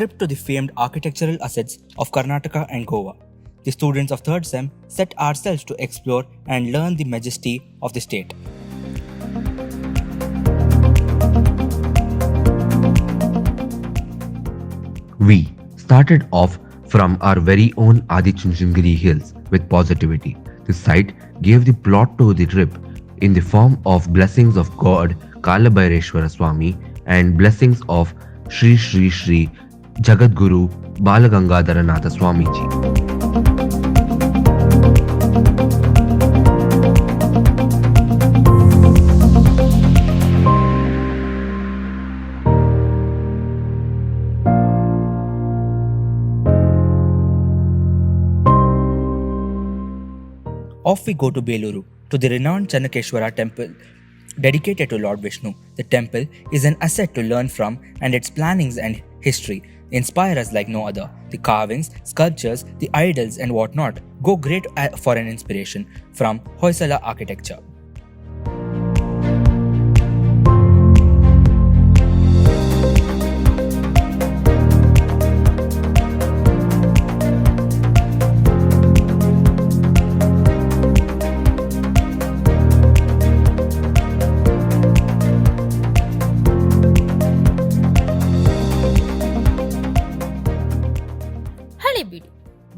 trip to the famed architectural assets of Karnataka and Goa. The students of 3rd Sem set ourselves to explore and learn the majesty of the state. We started off from our very own Adichunchandgiri hills with positivity. The site gave the plot to the trip in the form of blessings of God Kalabhaireshwara Swami and blessings of Sri Sri Sri Jagadguru Balagangadharanatha Swamiji. Off we go to Beluru, to the renowned Channakeshwara temple dedicated to Lord Vishnu. The temple is an asset to learn from, and its plannings and history inspire us like no other. The carvings, sculptures, the idols and whatnot go great for an inspiration from Hoysala architecture.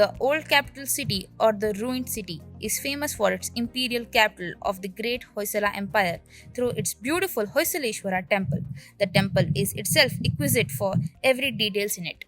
The old capital city or the ruined city is famous for its imperial capital of the great Hoysala Empire through its beautiful Hoysaleshwara temple. The temple is itself exquisite for every details in it.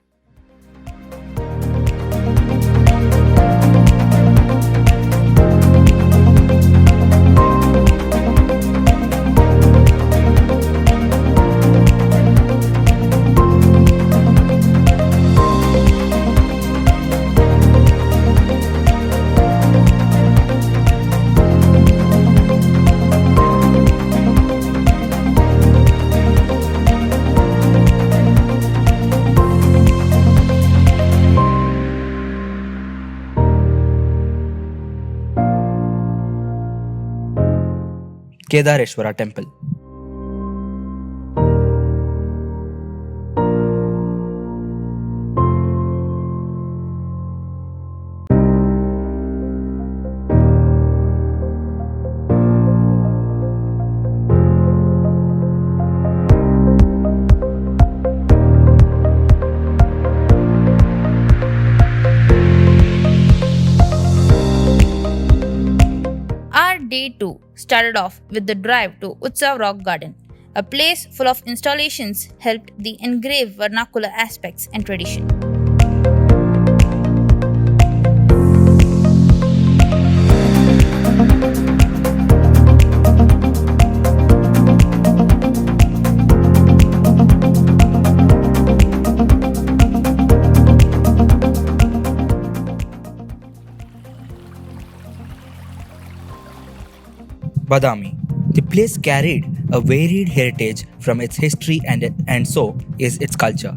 Kedareshwara temple. Day 2 started off with the drive to Utsav Rock Garden. A place full of installations helped the engrave vernacular aspects and tradition. Badami. The place carried a varied heritage from its history and so is its culture.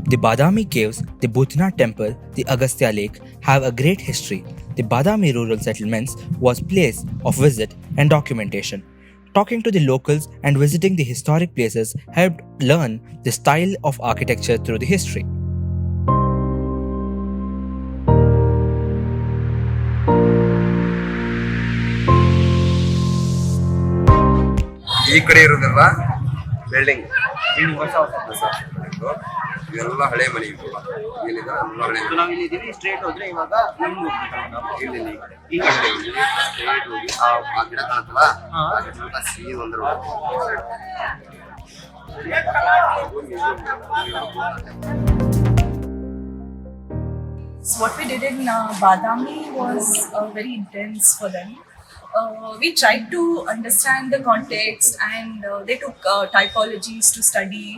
The Badami caves, the Bhutnath temple, the Agastya lake have a great history. The Badami rural settlements was place of visit and documentation. Talking to the locals and visiting the historic places helped learn the style of architecture through the history. ಈ ಕಡೆ ಇರೋದೆಲ್ಲ building ಹೊಸ ಇವೆಲ್ಲ ಹಳೆ ಮನೆ ಇವೆಲ್ಲ ಏನಿದೆ ಎಲ್ಲ ಹಳೆ ನಾವು ಇಲ್ಲಿ ಇದೀವಿ ಸ್ಟ್ರೇಟ್ ಹೋದ್ರೆ ಇವಾಗ ಇಲ್ಲಿ ಈ ಕಡೆ ಸ್ಟ್ರೇಟ್ ಹೋಗಿ ಆ ಗಿಡ ಕಾಣುತ್ತಲ್ಲ ಆ ಗಿಡ ಸೀದಾ ಬಂದ್ರು So what we did in Badami was very intense for them. We tried to understand the context and they took typologies to study.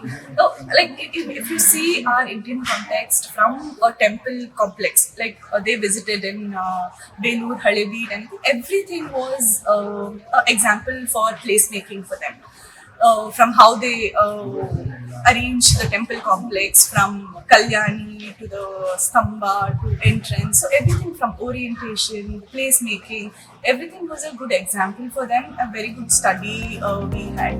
Like if you see our Indian context from a temple complex, like they visited in Belur, Halebeed, and everything was an example for placemaking for them. From how they arrange the temple complex, from Kalyani to the Stamba to entrance. So everything from orientation, placemaking, everything was a good example for them, a very good study we had.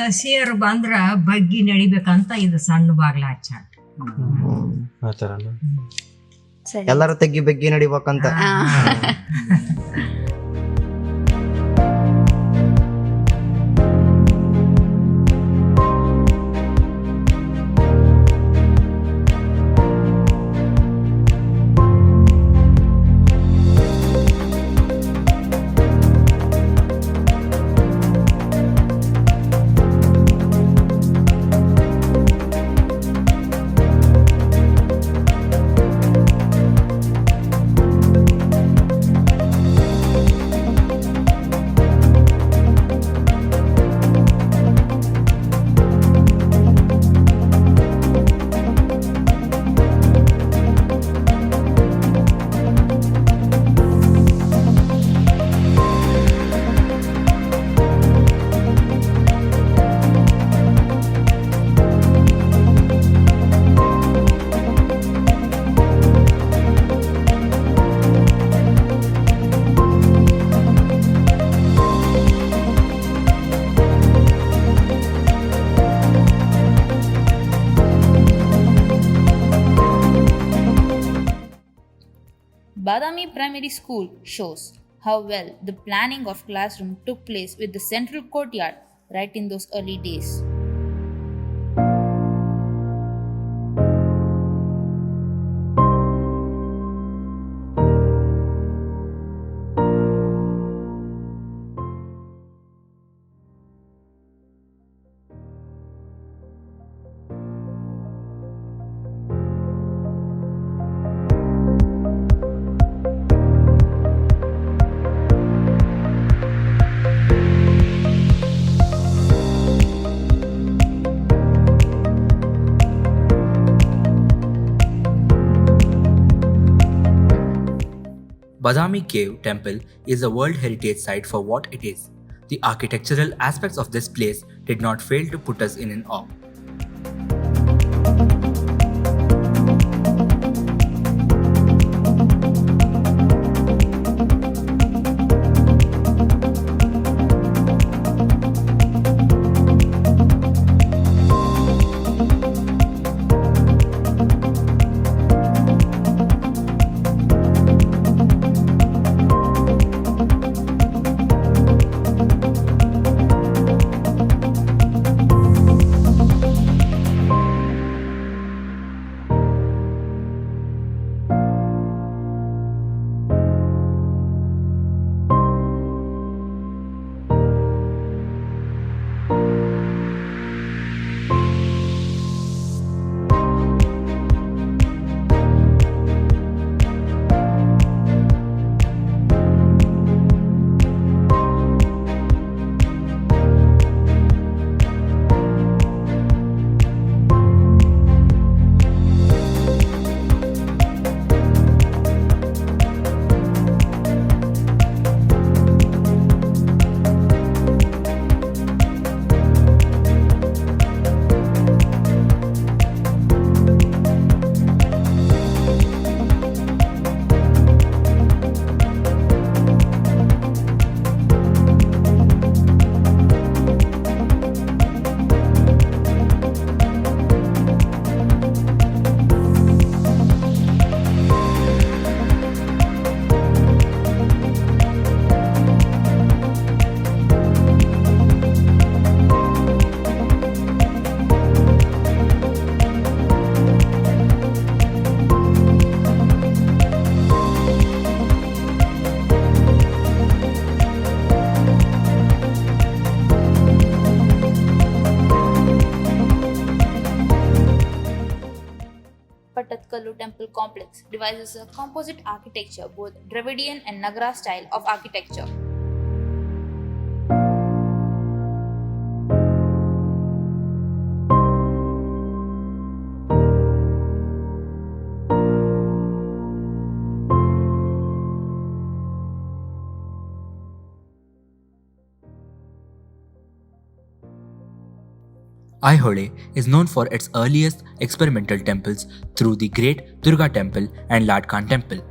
ಸಸಿಯರು ಬಂದ್ರ ಬಗ್ಗಿ ನಡಿಬೇಕಂತ ಇದು ಸಣ್ಣ ಬಾಗ್ಲ ಹಚ್ಚಾರ. ಆ ಥರನಾ? ಸರಿ. ಎಲ್ಲರೂ ತೆಗ್ಗಿ ಬಗ್ಗೆ ನಡಿಬೇಕಂತ. Badami Primary School shows how well the planning of classroom took place with the central courtyard right in those early days. Badami Cave Temple is a World Heritage Site for what it is. The architectural aspects of this place did not fail to put us in awe. Temple complex devises a composite architecture, both Dravidian and Nagara style of architecture. Aihole is known for its earliest experimental temples through the Great Durga Temple and Ladkan Temple.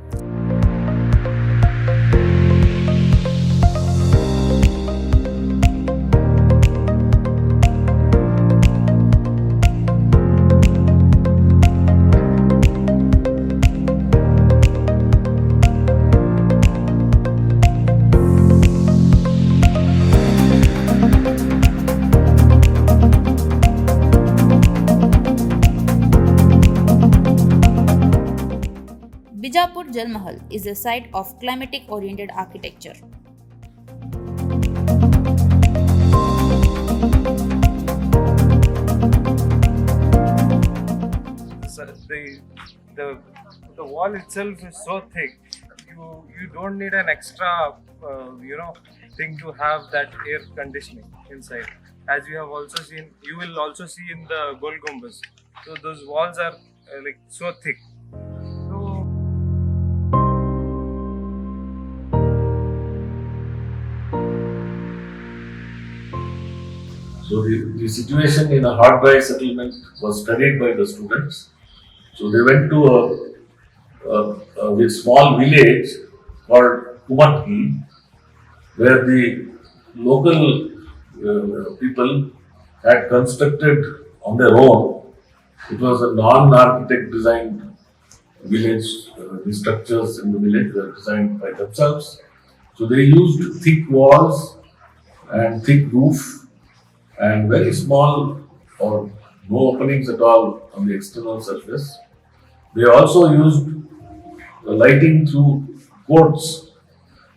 Bijapur Jal Mahal is a site of climatic oriented architecture. So the the wall itself is so thick. You don't need an extra thing to have that air conditioning inside. As you have also seen, you will also see in the Gol Gumbaz. So those walls are like so thick. So So the situation in a hard dry settlement was studied by the students. So they went to a small village called Kumatki, where the local people had constructed on their own. It was a non-architect designed village. The structures in the village were designed by themselves. So they used thick walls and thick roof and very small or no openings at all on the external surface. They also used the lighting through courts,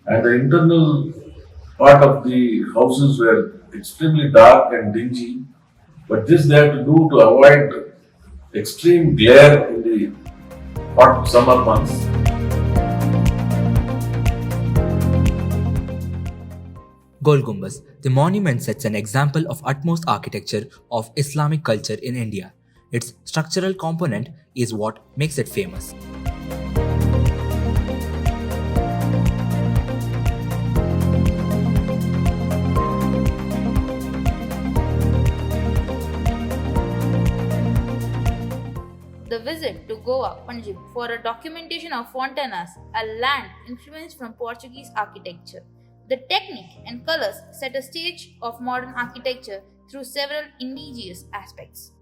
and the internal part of the houses were extremely dark and dingy. But this they had to do to avoid extreme glare in the hot summer months. Gol Gumbaz, the monument sets an example of utmost architecture of Islamic culture in India. Its structural component is what makes it famous. The visit to Goa, Punjab for a documentation of fontanas, a land influenced from Portuguese architecture. The technique and colors set a stage of modern architecture through several indigenous aspects.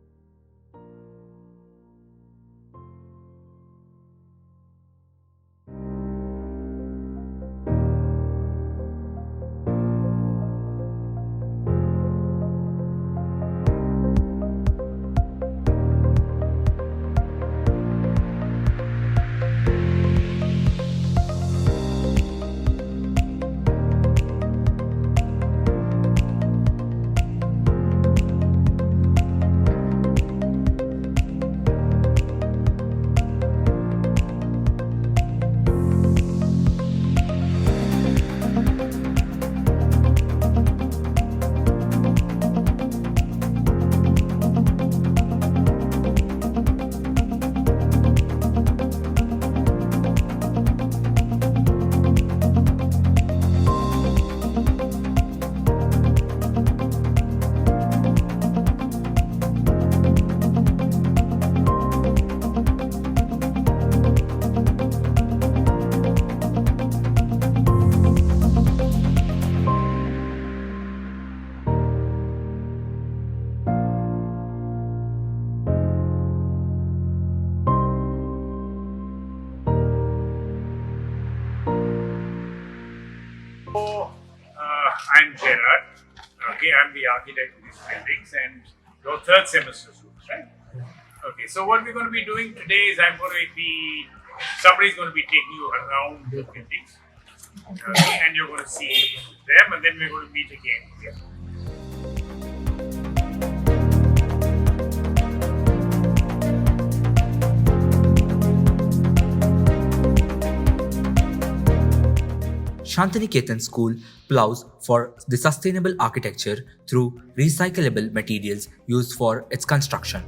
I'm Gerard. Okay, I'm the architect of these buildings and your third semester students, right? Okay, so what we're going to be doing today is somebody's going to be taking you around the buildings. Okay, and you're going to see them and then we're going to meet again here. Shantiniketan School plows for the sustainable architecture through recyclable materials used for its construction.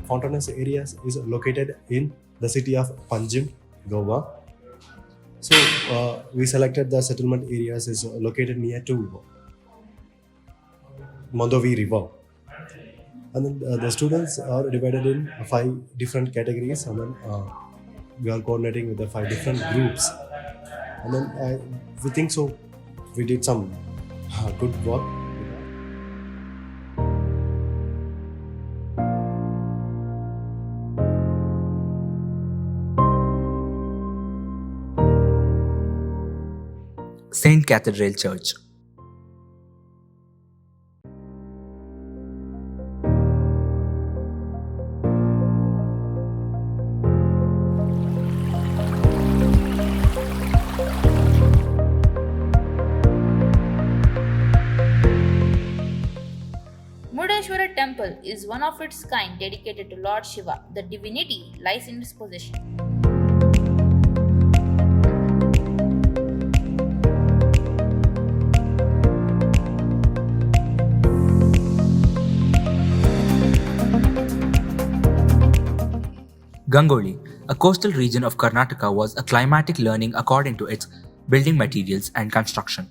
Fontaines area is located in the city of Panjim, Goa. So we selected the settlement areas is located near to Mandovi River. And then the students are divided in 5 different categories, and then we are coordinating with the 5 different groups. And then we think so we did some good work. Saint Cathedral Church. Murdeshwara temple is one of its kind dedicated to Lord Shiva. The divinity lies in its possession. Gangoli, a coastal region of Karnataka, was a climatic learning according to its building materials and construction.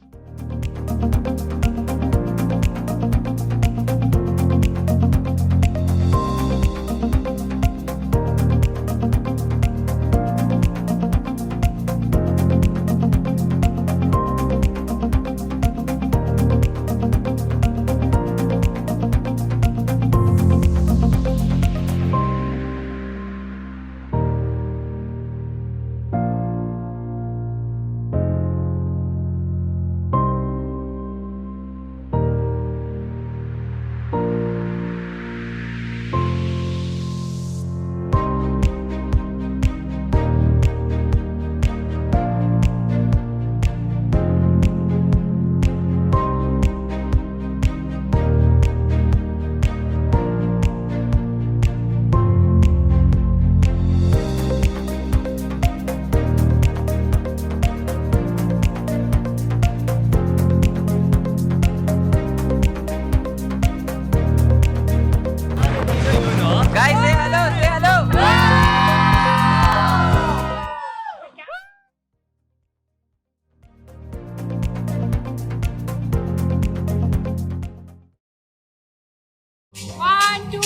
One, two,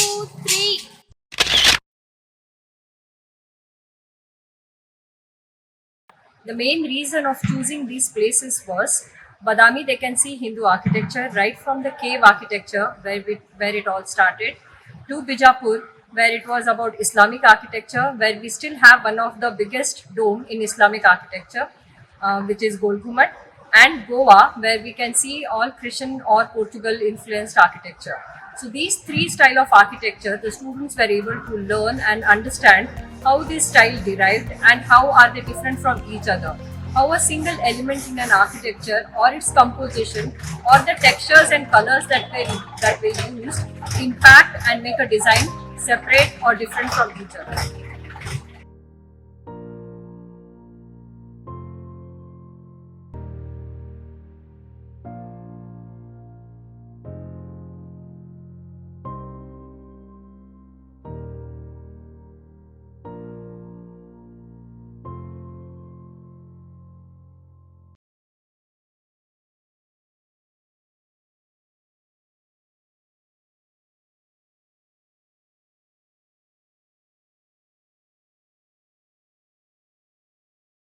three. The main reason of choosing these places was Badami, they can see Hindu architecture right from the cave architecture where it all started, to Bijapur, where it was about Islamic architecture, where we still have one of the biggest dome in Islamic architecture, which is Gol Gumat, and Goa, where we can see all Christian or Portugal influenced architecture. So these three style of architecture, the students were able to learn and understand how this style derived and how are they different from each other. How a single element in an architecture or its composition or the textures and colors that were used impact and make a design separate or different from each other.